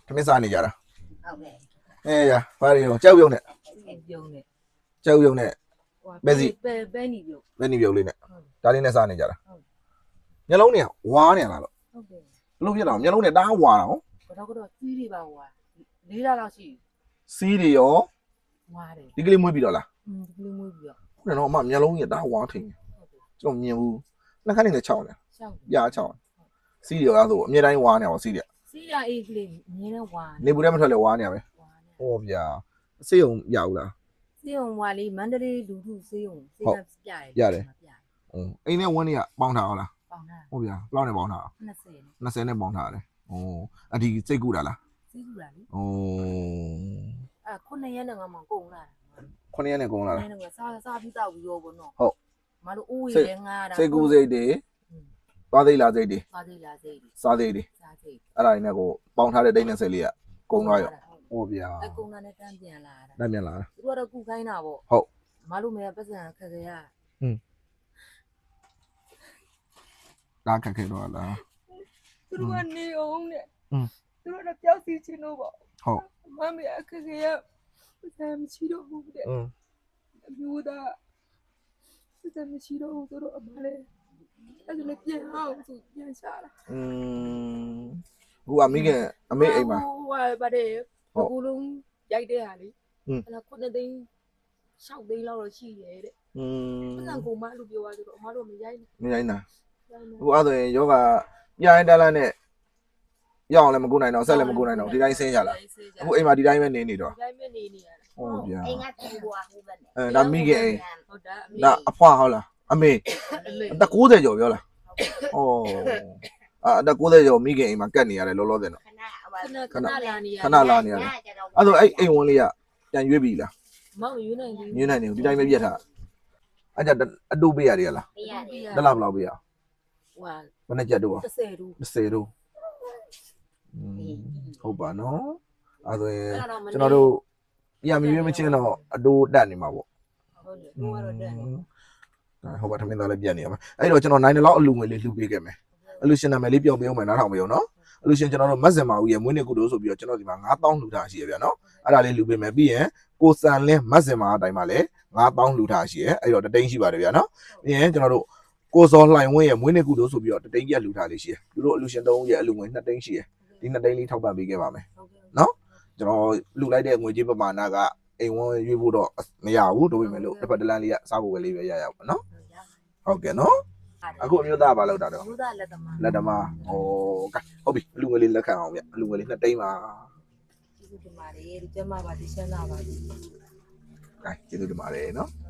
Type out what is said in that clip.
ထမင်းစားနေကြတာ ဟုတ်ကဲ့ အေးရဘာတွေရောကြောက်ပြုံးနဲ့ ပြုံးနေ ကြောက်ပြုံးနဲ့ ပဲနီပြုံး ဘယ်နေပြုံးလေးနဲ့ဒါလေးနဲ့စားနေကြတာမျက်လုံးတွေကဝါးနေလားလို့ ဟုတ်ကဲ့ ဘလို့ဖြစ်တော့မျက်လုံးတွေတအားဝါတာဟော ကတော့စီးတွေပါဟွာ၄လလောက်ရှိ စီးတွေရော ဝါတယ် ဒီကလေးမွေးပြီးတော့လား ဒီလိုမျိုးပြီးတော့ ဟုတ်တယ်နော်အမမျက်လုံးကြီးတအားဝါထင်ကျွန်တော်မြင်ဘူးနှခမ်းနေနဲ့ချောင်းတယ် ရှောက် ပြားချောင်းစီးတွေရောဆိုအမြဲတမ်းဝါနေအောင်စီးတွေ စီးရအေးကလေးအမြဲတမ်းဝါ နေဘူးထဲမထွက်လဲဝါနေရပဲ ဝါနေ ဟောဗျာစေးုံရဘူးလား စီးုံဝါလေးမန္တလေးလူထုစီးုံစီးကပြရတယ် အိမ်နဲ့ဝန်းတွေကပေါင်းထားအောင်လား ပေါင်တာ ဟုတ်ဗျာဘယ်လောက်နဲ့ပေါင်းထားအောင် 20 20နဲ့ပေါင်းထားတယ်ဟိုအဒီစိတ်ကူတာလား စီးကူတာလေ ဟို 9ရက်နဲ့ငါမကုန်လာ 9ရက်နဲ့ကုန်လာလား 9ရက်နဲ့စားပြီးတော့ပြီးရောပေါ့နော် ဟုတ် မလို့အိုးရငါတာ စိတ်ကူစိတ်တွေသွားသိလားစိတ်တွေ စားသေးလားစိတ် စားသိတွေ စားသေး အဲ့ဒါတွေနဲ့ကိုပေါင်းထားတဲ့တိတ်20လေးကကုန်သွားရောဟုတ်ဗျာ အကုန်လာနဲ့တန်းပြန်လာတာ လက်မြန်လာတာ သူကတော့ကုခိုင်းတာပေါ့ ဟုတ် မလို့မရပတ်စံခက်ခဲရ ဒါခက်ခဲတော့လား သူတို့ကနေအောင်နဲ့ อืม သူတို့တော့ပျောက်စီချင်းတော့ပေါ့ ဟုတ် မမရခက်ခဲရပတ်စံမရှိတော့ဘူးတဲ့အမျိုးသားပတ်စံမရှိတော့ဘူးသူတို့အမလေးအဲ့ဒါလည်းပြန်အောင်ဆိုပြန်ရှာတာ ဟိုအမိခင်အမေအိမ်မှာ ဟိုပါတယ်ဘလုံးရိုက်တဲ့ဟာလေ อืม အဲ့ဒါ9သိန်း6သိန်းလောက်တော့ရှိရဲ့တဲ့ပတ်စံကိုမလို့ပြောသွားဆိုတော့အမတို့မရိုက်နဲ့ မရိုင်းတာဟိုအဲ့ဆိုရင်ယောဂပြရင်တက်လာနဲ့ရအောင်လည်းမကူနိုင်တော့ဆက်လည်းမကူနိုင်တော့ဒီတိုင်းဆင်းရလားအခုအိမ်မှာဒီတိုင်းပဲနေနေတော့ ဒီတိုင်းပဲနေနေရတာ ဟုတ်ဗျာ အိမ်ကတူကွာဟိုဘက်နဲ့ အဲဒါမိခင်အိမ် ဟုတ်တာအမေ ဒါအဖွားဟုတ်လားအမေအသက်60ကျော်ပြောလားဩအသက်60ကျော်မိခင်အိမ်မှာကတ်နေရတယ်လောလောဆယ်တော့ ခဏဟို ခဏလာနေရ ခဏလာနေရတယ်အဲ့ဆိုအဲ့အိမ်ဝင်လေးကပြန်ရွေးပြီလား မောင်ယူနိုင်တယ် ညင်းနိုင်နေဒီတိုင်းပဲပြတ်ထားအဲ့ကြအတူပေးရတယ်လား ပေးရတယ် တက်လာဘယ်လောက်ပေးရ ဟွာ ဘယ်နဲ့ကြက်တော့ 30တို့ 30တို့ဟုတ်ပါနော်အဲ့ဆိုရင်ကျွန်တော်တို့ပြန်မရွေးမချင်းတော့အတူတက်နေမှာပေါ့ ဟုတ်တယ်ဟိုကတော့တက်နေ ဟုတ်ပါထမင်းသားလည်းပြန်နေရမှာအဲ့တော့ကျွန်တော်နိုင်တယ်လောက်အလူငွေလေးလှူပေးခဲ့မယ်အလူရှင်နာမည်လေးပြောင်းပေးအောင်မယ်နားထောင်ပေးအောင်နော်အလူရှင်ကျွန်တော်တို့မတ်စင်မာဦးရဲ့မွေးနေ့ကုသိုလ်ဆိုပြီးတော့ကျွန်တော်ဒီမှာ9000လှူထားရှိရဗျာနော်အဲ့ဒါလေးလှူပေးမယ်ပြီးရင်ကိုစံလင်းမတ်စင်မာအတိုင်းမှာလည်း9000လှူထားရှိရအဲ့တော့တတိန်းရှိပါတယ်ဗျာနော်ပြီးရင်ကျွန်တော်တို့ကိုစောလှိုင်ဝင်းရဲ့မွေးနေ့ကုသိုလ်ဆိုပြီးတော့တတိန်းကြီးလှူထားလေးရှိရသူတို့အလူရှင်3ဦးရဲ့အလူငွေ2တိန်းရှိရဒီ2တိန်းလေးထောက်ပံ့ပေးခဲ့ပါမယ်နော်ကျွန်တော်လှူလိုက်တဲ့ငွေကြေးပမာဏကအိမ်ဝန်းရွေးဖို့တော့မရဘူးတို့ပေမဲ့လို့တစ်ပတ်တစ်လမ်းလေးကစားဖို့ပဲလေးပဲရရပါနော်ဟုတ်ကဲ့နော်အခုအမျိုးသားဘာလုပ်တာတော့ ဘုရားလက်သမား လက်ဓမ္မဟိုကဲဟုတ်ပြီအလူငွေလေးလက်ခံအောင်ဗျအလူငွေလေး2တိန်းပါ ဒီမှာလေဒီကျမပါဒီရှင်းလာပါဒီ ကဲကျေးဇူးတင်ပါတယ်နော် ဟ